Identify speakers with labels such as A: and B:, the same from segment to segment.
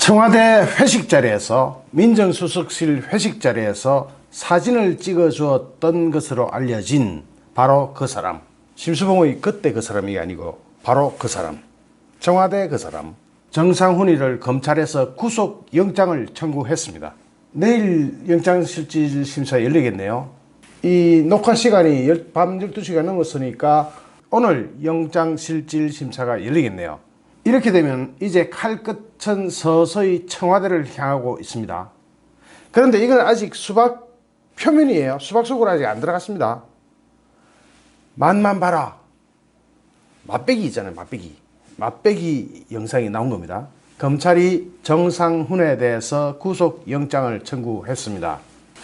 A: 청와대 회식 자리에서 민정수석실 회식 자리에서 사진을 찍어 주었던 것으로 알려진 바로 그 사람, 심수봉의 그때 그 사람이 아니고 바로 그 사람, 청와대 그 사람 정상훈이를 검찰에서 구속영장을 청구했습니다. 내일 영장실질심사 열리겠네요. 이 녹화 시간이 밤 12시가 넘었으니까 오늘 영장실질심사가 열리겠네요. 이렇게 되면 이제 칼끝은 서서히 청와대를 향하고 있습니다. 그런데 이건 아직 수박 표면이에요. 수박 속으로 아직 안 들어갔습니다. 맛만 봐라. 맛배기 있잖아요. 맛배기 영상이 나온 겁니다. 검찰이 정상훈에 대해서 구속영장을 청구했습니다.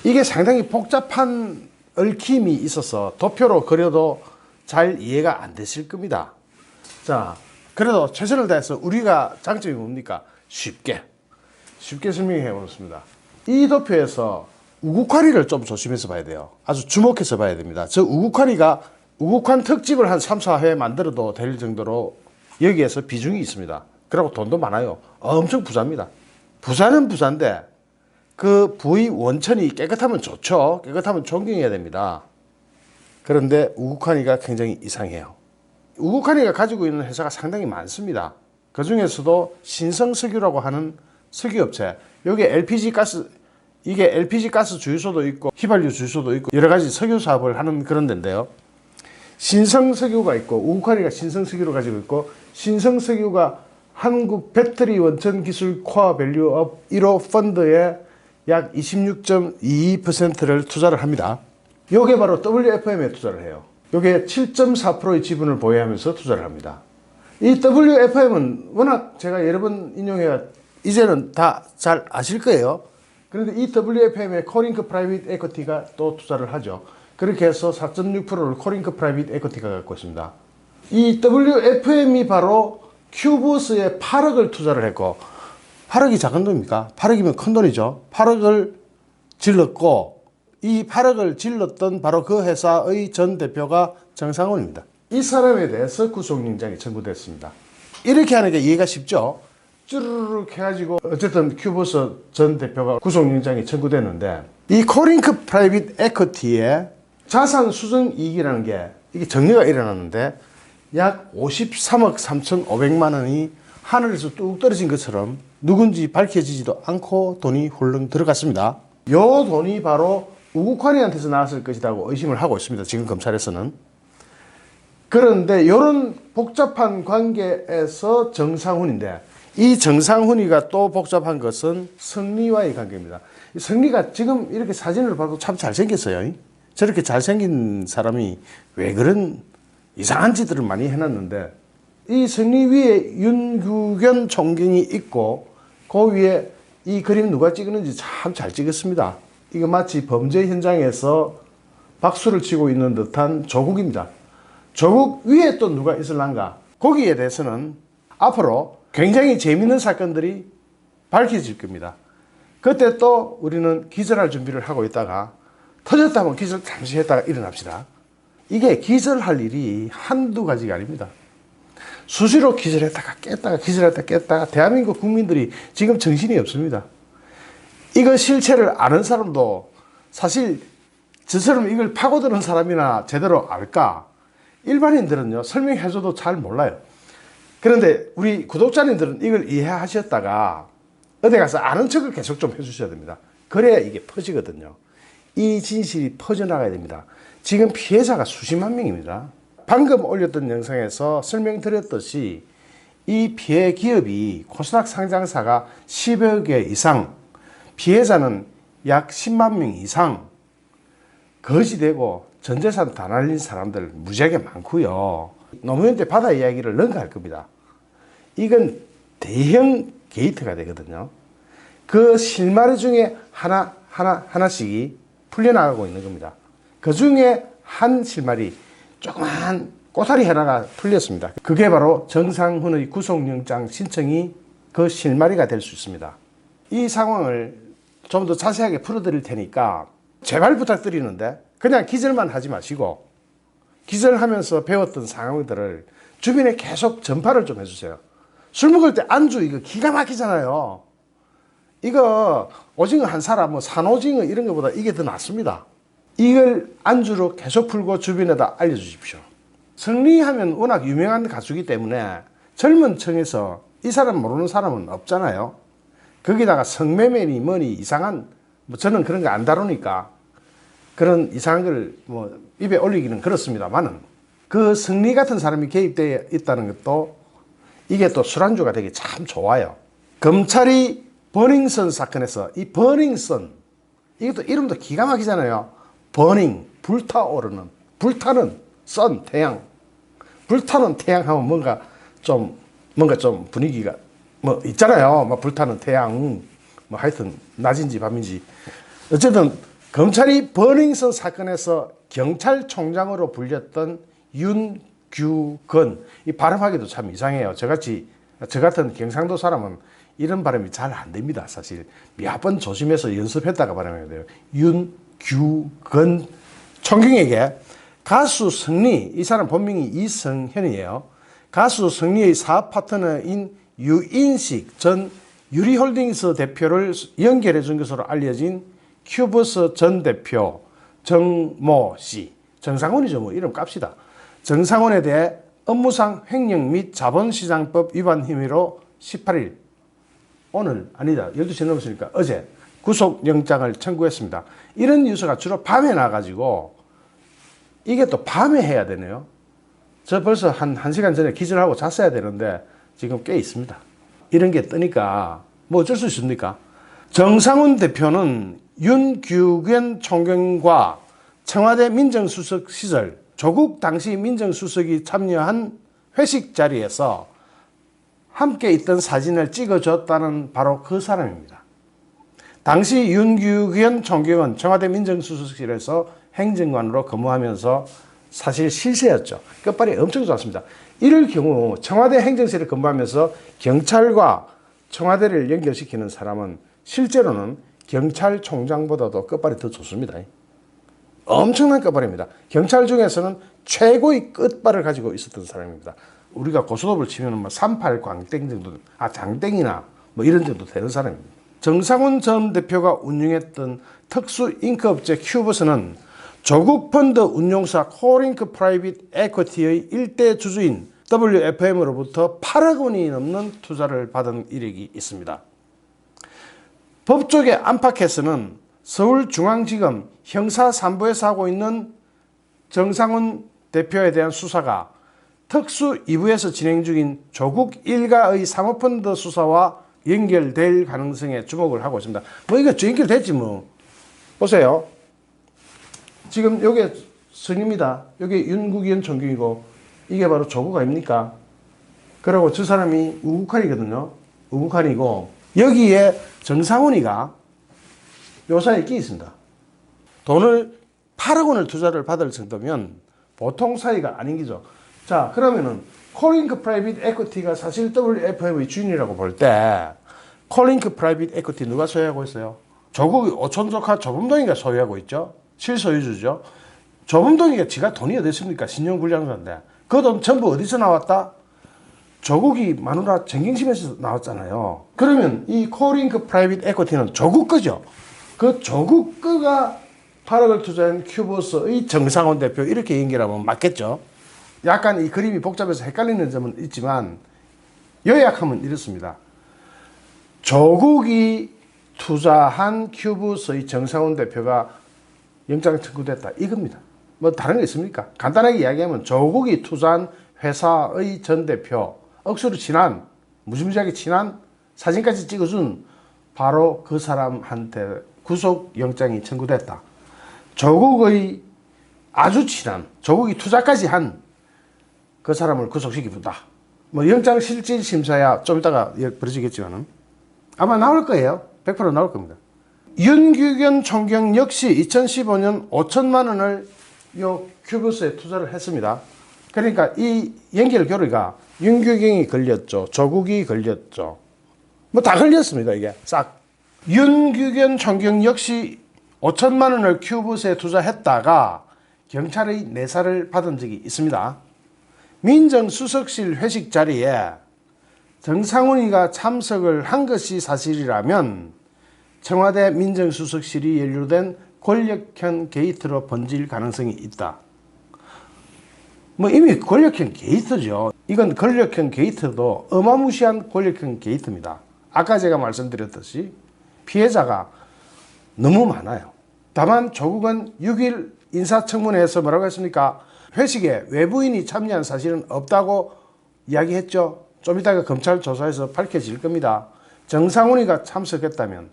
A: 이게 상당히 복잡한 얽힘이 있어서 도표로 그려도 잘 이해가 안 되실 겁니다. 자, 그래도 최선을 다해서 우리가 장점이 뭡니까? 쉽게 설명해 보겠습니다. 이 도표에서 우국환이를 좀 조심해서 봐야 돼요. 아주 주목해서 봐야 됩니다. 저 우국환 특집을 한 3, 4회 만들어도 될 정도로 여기에서 비중이 있습니다. 그리고 돈도 많아요. 엄청 부자입니다. 부자는 부자인데 그 부의 원천이 깨끗하면 좋죠. 깨끗하면 존경해야 됩니다. 그런데 우국환이가 굉장히 이상해요. 우국환이가 가지고 있는 회사가 상당히 많습니다. 그 중에서도 신성석유라고 하는 석유업체, 여기 LPG 가스 주유소도 있고 휘발유 주유소도 있고 여러 가지 석유 사업을 하는 그런 데인데요. 신성석유가 있고 우국환이가 신성석유를 가지고 있고, 신성석유가 한국 배터리 원천 기술 코어 밸류업 1호 펀드에 약 26.22%를 투자를 합니다. 요게 바로 WFM에 투자를 해요. 요게 7.4%의 지분을 보유하면서 투자를 합니다. 이 WFM은 워낙 제가 여러 번 인용해야 이제는 다 잘 아실 거예요. 그런데 이 WFM에 코링크 프라이빗 에쿼티가 또 투자를 하죠. 그렇게 해서 4.6%를 코링크 프라이빗 에쿼티가 갖고 있습니다. 이 WFM이 바로 큐브스에 8억을 투자를 했고, 8억이 작은 돈입니까? 8억이면 큰 돈이죠. 8억을 질렀고, 이 8억을 질렀던 바로 그 회사의 전 대표가 정상훈입니다. 이 사람에 대해서 구속영장이 청구됐습니다. 이렇게 하는 게 이해가 쉽죠? 쭈르륵 해가지고 어쨌든 큐브스 전 대표가 구속영장이 청구됐는데, 이 코링크 프라이빗 에쿼티의 자산 수정 이익이라는 게 이게 정리가 일어났는데 약 53억 3,500만 원이 하늘에서 뚝 떨어진 것처럼 누군지 밝혀지지도 않고 돈이 훌렁 들어갔습니다. 요 돈이 바로 우국환이한테서 나왔을 것이라고 의심을 하고 있습니다. 지금 검찰에서는. 그런데 이런 복잡한 관계에서 정상훈인데, 이 정상훈이가 또 복잡한 것은 성리와의 관계입니다. 성리가 지금 이렇게 사진을 봐도 참 잘생겼어요. 저렇게 잘생긴 사람이 왜 그런 이상한 짓들을 많이 해놨는데, 이 성리 위에 윤규견 총경이 있고 그 위에 이 그림 누가 찍었는지 참 잘 찍었습니다. 이거 마치 범죄 현장에서 박수를 치고 있는 듯한 조국입니다. 조국 위에 또 누가 있을란가? 거기에 대해서는 앞으로 굉장히 재밌는 사건들이 밝혀질 겁니다. 그때 또 우리는 기절할 준비를 하고 있다가 터졌다면 기절 잠시 했다가 일어납시다. 이게 기절할 일이 한두 가지가 아닙니다. 수시로 기절했다가 깼다가 기절했다가 깼다가 대한민국 국민들이 지금 정신이 없습니다. 이거 실체를 아는 사람도 사실 저처럼 이걸 파고드는 사람이나 제대로 알까? 일반인들은요, 설명해줘도 잘 몰라요. 그런데 우리 구독자님들은 이걸 이해하셨다가 어디 가서 아는 척을 계속 좀 해주셔야 됩니다. 그래야 이게 퍼지거든요. 이 진실이 퍼져나가야 됩니다. 지금 피해자가 수십만 명입니다. 방금 올렸던 영상에서 설명드렸듯이 이 피해 기업이 코스닥 상장사가 10여 개 이상, 피해자는 약 10만 명 이상, 거지되고 전재산 다 날린 사람들 무지하게 많고요. 노무현 때 바다 이야기를 능가할 겁니다. 이건 대형 게이트가 되거든요. 그 실마리 중에 하나씩이 풀려나가고 있는 겁니다. 그 중에 한 실마리, 조그만 꼬다리 하나가 풀렸습니다. 그게 바로 정상훈의 구속영장 신청이 그 실마리가 될 수 있습니다. 이 상황을 좀 더 자세하게 풀어드릴 테니까 제발 부탁드리는데 그냥 기절만 하지 마시고 기절하면서 배웠던 상황들을 주변에 계속 전파를 좀 해주세요. 술 먹을 때 안주 이거 기가 막히잖아요. 이거 오징어 한 사람, 뭐 산오징어 이런 것보다 이게 더 낫습니다. 이걸 안주로 계속 풀고 주변에다 알려주십시오. 성리하면 워낙 유명한 가수이기 때문에 젊은 층에서 이 사람 모르는 사람은 없잖아요. 거기다가 성매매니 뭐니 이상한, 뭐 저는 그런 거 안 다루니까 그런 이상한 걸 뭐 입에 올리기는 그렇습니다만은, 그 성리 같은 사람이 개입되어 있다는 것도 이게 또 술안주가 되게 참 좋아요. 검찰이 버닝썬 사건에서 이 버닝썬, 이것도 이름도 기가 막히잖아요. 버닝, 불타오르는, 불타는 선, 태양. 불타는 태양 하면 뭔가 좀 분위기가 뭐 있잖아요. 뭐 불타는 태양, 뭐 하여튼 낮인지 밤인지. 어쨌든 검찰이 버닝썬 사건에서 경찰총장으로 불렸던 윤규건, 이 발음하기도 참 이상해요. 저 같은 경상도 사람은 이런 발음이 잘 안 됩니다. 사실 몇 번 조심해서 연습했다가 발음해야 돼요. 윤규건 총경에게 가수 성리, 이 사람 본명이 이성현이에요. 가수 성리의 사업 파트너인 유인식 전 유리홀딩스 대표를 연결해 준 것으로 알려진 큐버스 전 대표 정모 씨, 정상훈이죠. 뭐 이름 깝시다. 정상훈에 대해 업무상 횡령 및 자본시장법 위반 혐의로 18일, 오늘 아니다 12시 넘었으니까 어제 구속영장을 청구했습니다. 이런 뉴스가 주로 밤에 나가지고 이게 또 밤에 해야 되네요. 저 벌써 한 1시간 전에 기절하고 잤어야 되는데 지금 깨 있습니다. 이런 게 뜨니까 뭐 어쩔 수 있습니까? 정상훈 대표는 윤규견 총경과 청와대 민정수석 시절 조국 당시 민정수석이 참여한 회식 자리에서 함께 있던 사진을 찍어줬다는 바로 그 사람입니다. 당시 윤규견 총경은 청와대 민정수석실에서 행정관으로 근무하면서 사실 실세였죠. 끝발이 엄청 좋았습니다. 이럴 경우 청와대 행정실에 근무하면서 경찰과 청와대를 연결시키는 사람은 실제로는 경찰총장보다도 끝발이 더 좋습니다. 엄청난 끝발입니다. 경찰 중에서는 최고의 끝발을 가지고 있었던 사람입니다. 우리가 고스톱을 치면 뭐 38 광땡 정도, 장땡이나 뭐 이런 정도 되는 사람입니다. 정상훈 전 대표가 운영했던 특수 잉크업체 큐버스는 조국 펀드 운용사 코링크 프라이빗 에쿼티의 일대 주주인 WFM으로부터 8억 원이 넘는 투자를 받은 이력이 있습니다. 법조계 안팎에서는 서울중앙지검 형사 3부에서 하고 있는 정상훈 대표에 대한 수사가 특수 2부에서 진행 중인 조국 일가의 사모펀드 수사와 연결될 가능성에 주목을 하고 있습니다. 뭐 이거 연결됐지 뭐. 보세요. 지금 요게 성입니다. 요게 윤국현 총경이고 이게 바로 조국 아닙니까? 그리고 저 사람이 우국환이거든요. 우국환이고 여기에 정상훈이가 요사에 끼 있습니다. 돈을 8억 원을 투자를 받을 정도면 보통 사이가 아닌 거죠. 자, 그러면은 콜링크 프라이빗 에쿼티가 사실 WFM의 주인이라고 볼 때 콜링크 프라이빗 에쿼티 누가 소유하고 있어요? 조국의 오촌조카 조범동이가 소유하고 있죠. 실소유주죠. 조범동이가 지가 돈이 어디 있습니까? 신용불량자인데 그 돈 전부 어디서 나왔다? 조국이 마누라 정경심에서 나왔잖아요. 그러면 이 콜링크 프라이빗 에쿼티는 조국 거죠. 그 조국 거가 8억을 투자한 큐버스의 정상훈 대표 이렇게 연결하면 맞겠죠. 약간 이 그림이 복잡해서 헷갈리는 점은 있지만 요약하면 이렇습니다. 조국이 투자한 큐버스의 정상훈 대표가 영장 청구됐다 이겁니다. 뭐 다른 거 있습니까? 간단하게 이야기하면 조국이 투자한 회사의 전 대표, 억수로 친한, 무지무지하게 친한, 사진까지 찍어준 바로 그 사람한테 구속영장이 청구됐다. 조국의 아주 친한, 조국이 투자까지 한 그 사람을 구속시키겠다. 뭐 영장실질심사야 좀 이따가 벌어지겠지만은 아마 나올 거예요. 100% 나올 겁니다. 윤규견 총경 역시 2015년 5천만 원을 요 큐버스에 투자를 했습니다. 그러니까 이 연결고리가 윤규경이 걸렸죠. 조국이 걸렸죠. 뭐 다 걸렸습니다. 이게 싹. 윤규견 총경 역시 5천만 원을 큐버스에 투자했다가 경찰의 내사를 받은 적이 있습니다. 민정수석실 회식 자리에 정상훈이가 참석을 한 것이 사실이라면 청와대 민정수석실이 연루된 권력형 게이트로 번질 가능성이 있다. 뭐 이미 권력형 게이트죠. 이건 권력형 게이트도 어마무시한 권력형 게이트입니다. 아까 제가 말씀드렸듯이 피해자가 너무 많아요. 다만 조국은 6일 인사청문회에서 뭐라고 했습니까? 회식에 외부인이 참여한 사실은 없다고 이야기했죠. 좀 이따가 검찰 조사에서 밝혀질 겁니다. 정상훈이가 참석했다면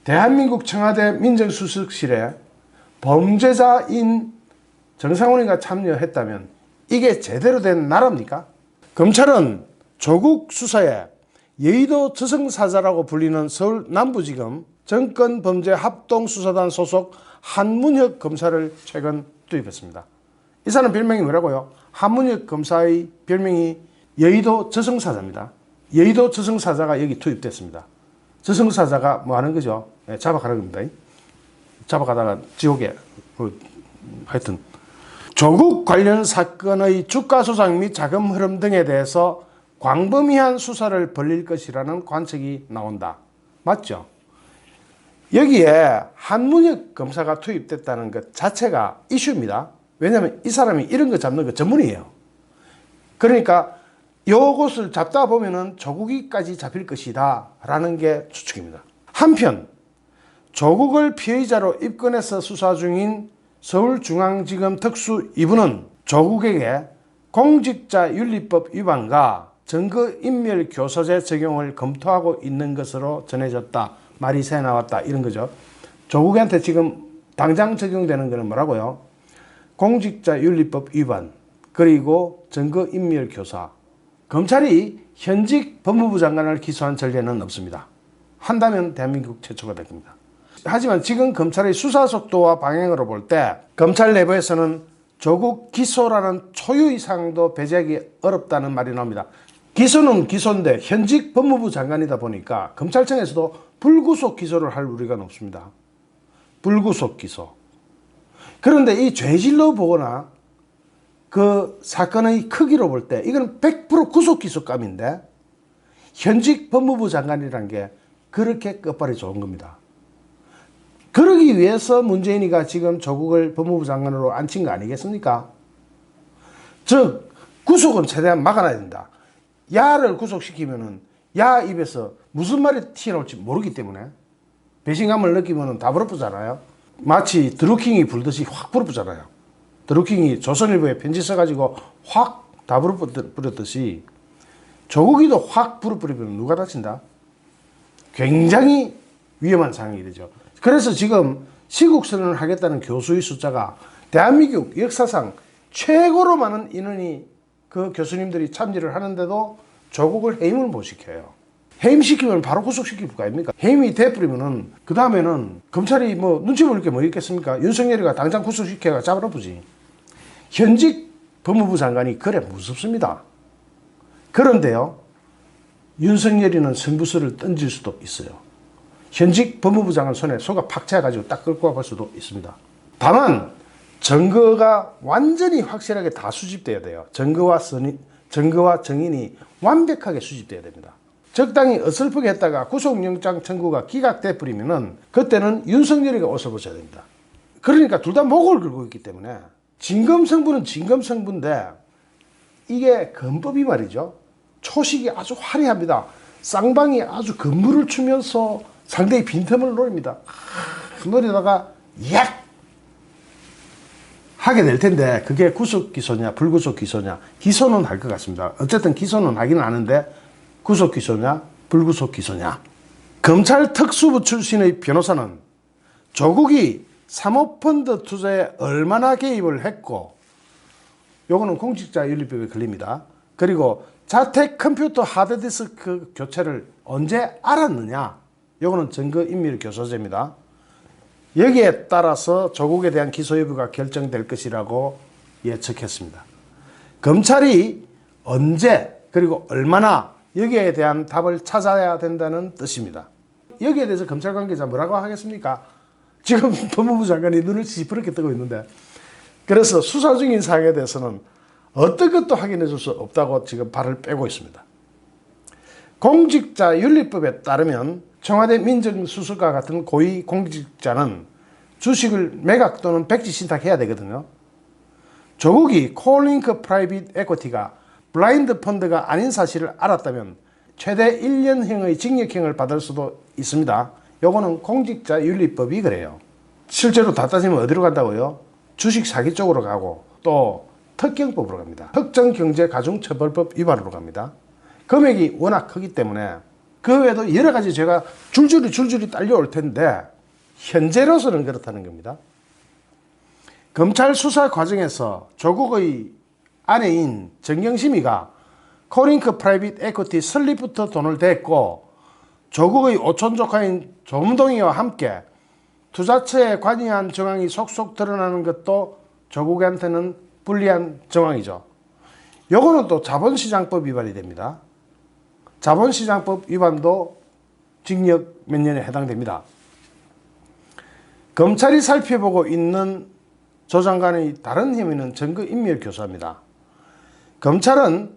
A: 대한민국 청와대 민정수석실에 범죄자인 정상훈이가 참여했다면 이게 제대로 된 나라입니까? 검찰은 조국 수사에 여의도 저승사자라고 불리는 서울 남부지검 정권범죄합동수사단 소속 한문혁 검사를 최근 투입했습니다. 이 사람 별명이 뭐라고요? 한문혁 검사의 별명이 여의도 저승사자입니다. 여의도 저승사자가 여기 투입됐습니다. 저승사자가 뭐 하는 거죠? 네, 잡아가는 겁니다. 잡아가다가 지옥에 하여튼 조국 관련 사건의 주가 조작 및 자금 흐름 등에 대해서 광범위한 수사를 벌일 것이라는 관측이 나온다. 맞죠? 여기에 한문혁 검사가 투입됐다는 것 자체가 이슈입니다. 왜냐하면 이 사람이 이런 거 잡는 거 전문이에요. 그러니까 요것을 잡다 보면은 조국이까지 잡힐 것이다 라는 게 추측입니다. 한편 조국을 피의자로 입건해서 수사 중인 서울중앙지검 특수 2부는 조국에게 공직자윤리법 위반과 증거인멸교사제 적용을 검토하고 있는 것으로 전해졌다. 말이 새 나왔다. 이런 거죠. 조국한테 지금 당장 적용되는 거는 뭐라고요? 공직자윤리법 위반 그리고 증거인멸교사. 검찰이 현직 법무부 장관을 기소한 전례는 없습니다. 한다면 대한민국 최초가 될 겁니다. 하지만 지금 검찰의 수사 속도와 방향으로 볼 때 검찰 내부에서는 조국 기소라는 초유 이상도 배제하기 어렵다는 말이 나옵니다. 기소는 기소인데 현직 법무부 장관이다 보니까 검찰청에서도 불구속 기소를 할 우려가 높습니다. 불구속 기소. 그런데 이 죄질로 보거나 그 사건의 크기로 볼 때 이건 100% 구속 기소감인데 현직 법무부 장관이란 게 그렇게 끝발이 좋은 겁니다. 그러기 위해서 문재인이가 지금 조국을 법무부 장관으로 앉힌 거 아니겠습니까? 즉 구속은 최대한 막아놔야 된다. 야를 구속시키면은 야 입에서 무슨 말이 튀어나올지 모르기 때문에 배신감을 느끼면 다 불어쁘잖아요. 마치 드루킹이 불듯이 확 불어쁘잖아요. 드루킹이 조선일보에 편지 써가지고 확 다 불어뿌렸듯이 조국이도 확 불어뿌리면 누가 다친다? 굉장히 위험한 상황이 되죠. 그래서 지금 시국선언을 하겠다는 교수의 숫자가 대한민국 역사상 최고로 많은 인원이 그 교수님들이 참여를 하는데도 조국을 해임을 못 시켜요. 해임시키면 바로 구속시킬 거 아닙니까? 해임이 돼버리면은 그 다음에는 검찰이 뭐 눈치 볼 게 뭐 있겠습니까? 윤석열이가 당장 구속시켜가 잡아놓지. 현직 법무부 장관이 그래 무섭습니다. 그런데요, 윤석열이는 승부수를 던질 수도 있어요. 현직 법무부 장관 손에 소가 팍 차가지고 딱 끌고 와볼 수도 있습니다. 다만 증거가 완전히 확실하게 다 수집돼야 돼요. 증거와 정인이 완벽하게 수집돼야 됩니다. 적당히 어설프게 했다가 구속영장 청구가 기각돼 버리면은 그때는 윤석열이가 옷을 벗어야 됩니다. 그러니까 둘 다 목을 걸고 있기 때문에 진검승부는 진검승부인데 이게 검법이 말이죠. 초식이 아주 화려합니다. 쌍방이 아주 건물을 추면서 상대의 빈틈을 노립니다. 노리다가 약 하게 될 텐데 그게 구속 기소냐 불구속 기소냐. 기소는 할 것 같습니다. 어쨌든 기소는 하긴 하는데 구속 기소냐 불구속 기소냐. 검찰 특수부 출신의 변호사는 조국이 사모펀드 투자에 얼마나 개입을 했고, 요거는 공직자윤리법에 걸립니다. 그리고 자택 컴퓨터 하드디스크 교체를 언제 알았느냐, 요거는 증거인멸교사죄입니다. 여기에 따라서 조국에 대한 기소 여부가 결정될 것이라고 예측했습니다. 검찰이 언제 그리고 얼마나 여기에 대한 답을 찾아야 된다는 뜻입니다. 여기에 대해서 검찰 관계자 뭐라고 하겠습니까? 지금 법무부 장관이 눈을 시퍼렇게 뜨고 있는데, 그래서 수사 중인 사항에 대해서는 어떤 것도 확인해 줄 수 없다고 지금 발을 빼고 있습니다. 공직자윤리법에 따르면 청와대 민정수석과 같은 고위 공직자는 주식을 매각 또는 백지 신탁해야 되거든요. 조국이 콜링크 프라이빗 에쿼티가 블라인드 펀드가 아닌 사실을 알았다면 최대 1년형의 징역형을 받을 수도 있습니다. 요거는 공직자윤리법이 그래요. 실제로 다 따지면 어디로 간다고요? 주식 사기 쪽으로 가고 또 특경법으로 갑니다. 특정경제가중처벌법 위반으로 갑니다. 금액이 워낙 크기 때문에 그 외에도 여러 가지 죄가 줄줄이 딸려올 텐데 현재로서는 그렇다는 겁니다. 검찰 수사 과정에서 조국의 아내인 정경심이가 콜링크 프라이빗 에쿼티 설립부터 돈을 댔고 조국의 오촌 조카인 조문동이와 함께 투자처에 관여한 정황이 속속 드러나는 것도 조국한테는 불리한 정황이죠. 요거는 또 자본시장법 위반이 됩니다. 자본시장법 위반도 징역 몇 년에 해당됩니다. 검찰이 살펴보고 있는 조 장관의 다른 혐의는 증거인멸 교사입니다. 검찰은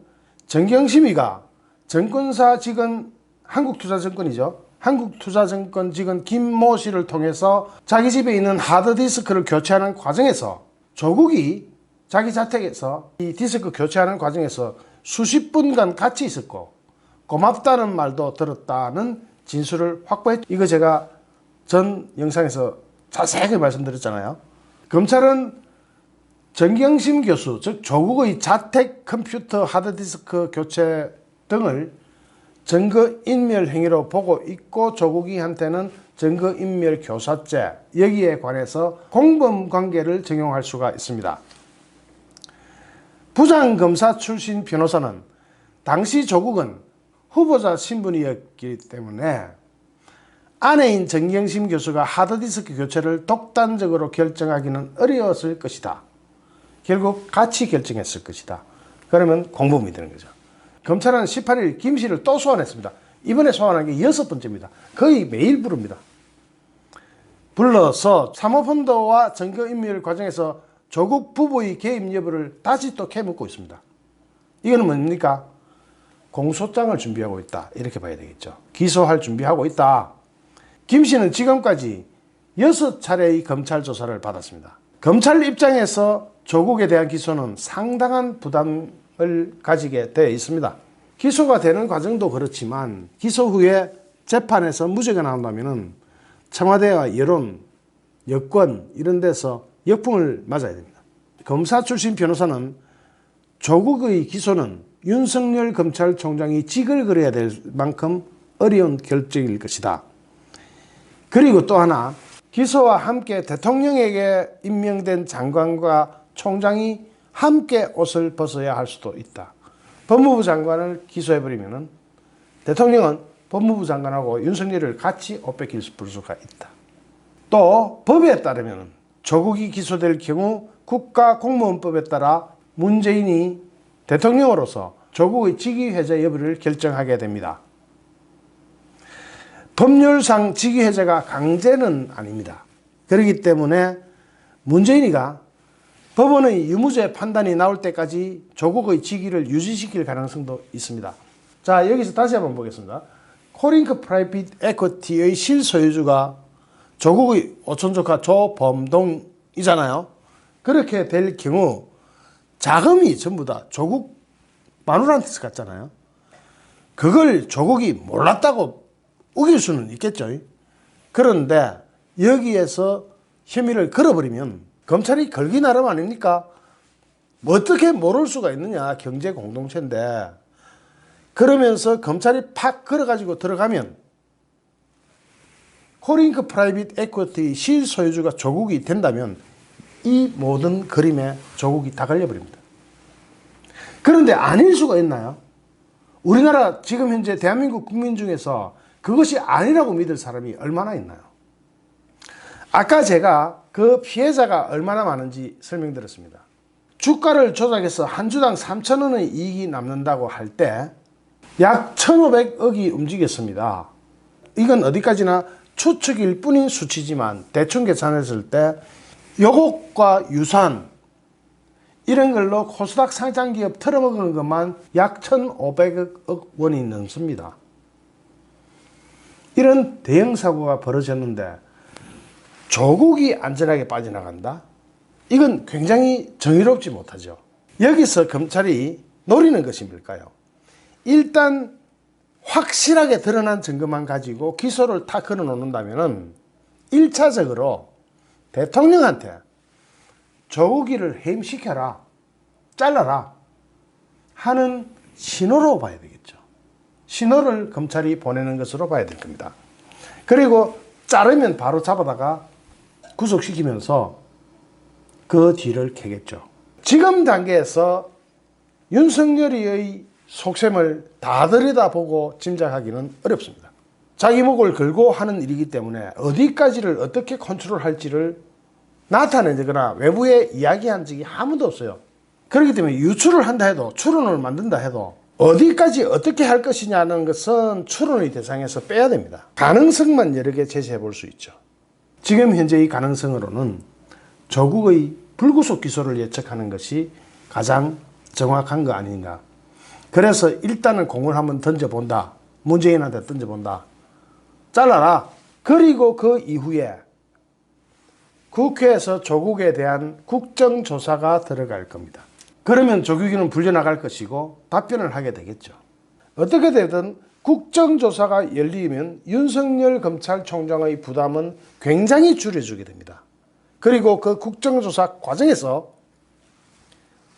A: 정경심이가 증권사 직원 한국투자증권이죠. 한국투자증권 직원 김모 씨를 통해서 자기 집에 있는 하드디스크를 교체하는 과정에서 조국이 자기 자택에서 이 디스크 교체하는 과정에서 수십 분간 같이 있었고 고맙다는 말도 들었다는 진술을 확보했죠. 이거 제가 전 영상에서 자세하게 말씀드렸잖아요. 검찰은 정경심 교수, 즉 조국의 자택 컴퓨터 하드디스크 교체 등을 증거인멸 행위로 보고 있고 조국이한테는 증거인멸 교사죄 여기에 관해서 공범관계를 적용할 수가 있습니다. 부장검사 출신 변호사는 당시 조국은 후보자 신분이었기 때문에 아내인 정경심 교수가 하드디스크 교체를 독단적으로 결정하기는 어려웠을 것이다. 결국 같이 결정했을 것이다. 그러면 공범이 되는 거죠. 검찰은 18일 김 씨를 또 소환했습니다. 이번에 소환한 게 6번째입니다. 거의 매일 부릅니다. 불러서 사모펀드와 증거인멸 과정에서 조국 부부의 개입 여부를 다시 또 캐묻고 있습니다. 이거는 뭡니까? 공소장을 준비하고 있다. 이렇게 봐야 되겠죠. 기소할 준비하고 있다. 김 씨는 지금까지 6차례의 검찰 조사를 받았습니다. 검찰 입장에서 조국에 대한 기소는 상당한 부담을 가지게 되어 있습니다. 기소가 되는 과정도 그렇지만 기소 후에 재판에서 무죄가 나온다면 청와대와 여론, 여권 이런 데서 역풍을 맞아야 됩니다. 검사 출신 변호사는 조국의 기소는 윤석열 검찰총장이 직을 걸어야 될 만큼 어려운 결정일 것이다. 그리고 또 하나, 기소와 함께 대통령에게 임명된 장관과 총장이 함께 옷을 벗어야 할 수도 있다. 법무부 장관을 기소해버리면 대통령은 법무부 장관하고 윤석열을 같이 옷 뺏길 수가 있다. 또 법에 따르면 조국이 기소될 경우 국가공무원법에 따라 문재인이 대통령으로서 조국의 직위해제 여부를 결정하게 됩니다. 법률상 직위해제가 강제는 아닙니다. 그렇기 때문에 문재인이가 법원의 유무죄 판단이 나올 때까지 조국의 직위를 유지시킬 가능성도 있습니다. 자, 여기서 다시 한번 보겠습니다. 콜링크 프라이빗 에쿼티의 실소유주가 조국의 오촌조카 조범동이잖아요. 그렇게 될 경우 자금이 전부 다 조국 마누라한테 갔잖아요. 그걸 조국이 몰랐다고 우길 수는 있겠죠. 그런데 여기에서 혐의를 걸어버리면 검찰이 걸기 나름 아닙니까? 뭐 어떻게 모를 수가 있느냐. 경제 공동체인데. 그러면서 검찰이 팍 걸어가지고 들어가면 콜링크 프라이빗 에쿼티 실소유주가 조국이 된다면 이 모든 그림에 조국이 다 걸려버립니다. 그런데 아닐 수가 있나요? 우리나라 지금 현재 대한민국 국민 중에서 그것이 아니라고 믿을 사람이 얼마나 있나요? 아까 제가 그 피해자가 얼마나 많은지 설명드렸습니다. 주가를 조작해서 한 주당 3,000원의 이익이 남는다고 할 때 약 1,500억이 움직였습니다. 이건 어디까지나 추측일 뿐인 수치지만 대충 계산했을 때 요것과 유사한 이런 걸로 코스닥 상장기업 털어먹은 것만 약 1,500억 원이 넘습니다. 이런 대형 사고가 벌어졌는데 조국이 안전하게 빠져나간다? 이건 굉장히 정의롭지 못하죠. 여기서 검찰이 노리는 것이 뭘까요? 일단 확실하게 드러난 증거만 가지고 기소를 탁 걸어 놓는다면 1차적으로 대통령한테 조국이를 해임시켜라, 잘라라 하는 신호로 봐야 되겠죠. 신호를 검찰이 보내는 것으로 봐야 될 겁니다. 그리고 자르면 바로 잡아다가 구속시키면서 그 뒤를 캐겠죠. 지금 단계에서 윤석열이의 속셈을 다 들여다보고 짐작하기는 어렵습니다. 자기 목을 걸고 하는 일이기 때문에 어디까지를 어떻게 컨트롤할지를 나타내거나 외부에 이야기한 적이 아무도 없어요. 그렇기 때문에 유출을 한다 해도, 추론을 만든다 해도 어디까지 어떻게 할 것이냐는 것은 추론의 대상에서 빼야 됩니다. 가능성만 여러 개 제시해 볼 수 있죠. 지금 현재의 가능성으로는 조국의 불구속 기소를 예측하는 것이 가장 정확한 거 아닌가. 그래서 일단은 공을 한번 던져본다. 문재인한테 던져본다. 잘라라. 그리고 그 이후에 국회에서 조국에 대한 국정조사가 들어갈 겁니다. 그러면 조국이는 불려나갈 것이고 답변을 하게 되겠죠. 어떻게 되든 국정조사가 열리면 윤석열 검찰총장의 부담은 굉장히 줄여주게 됩니다. 그리고 그 국정조사 과정에서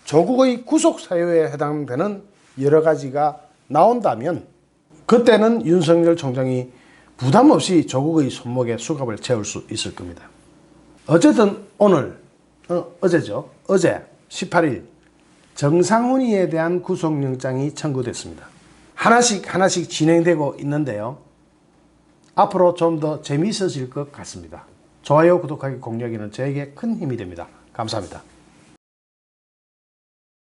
A: 조국의 구속사유에 해당되는 여러 가지가 나온다면 그때는 윤석열 총장이 부담 없이 조국의 손목에 수갑을 채울 수 있을 겁니다. 어쨌든 오늘, 어제죠. 어제 18일 정상훈이에 대한 구속영장이 청구됐습니다. 하나씩 진행되고 있는데요. 앞으로 좀 더 재미있어질 것 같습니다. 좋아요, 구독하기, 공유하기는 저에게 큰 힘이 됩니다. 감사합니다.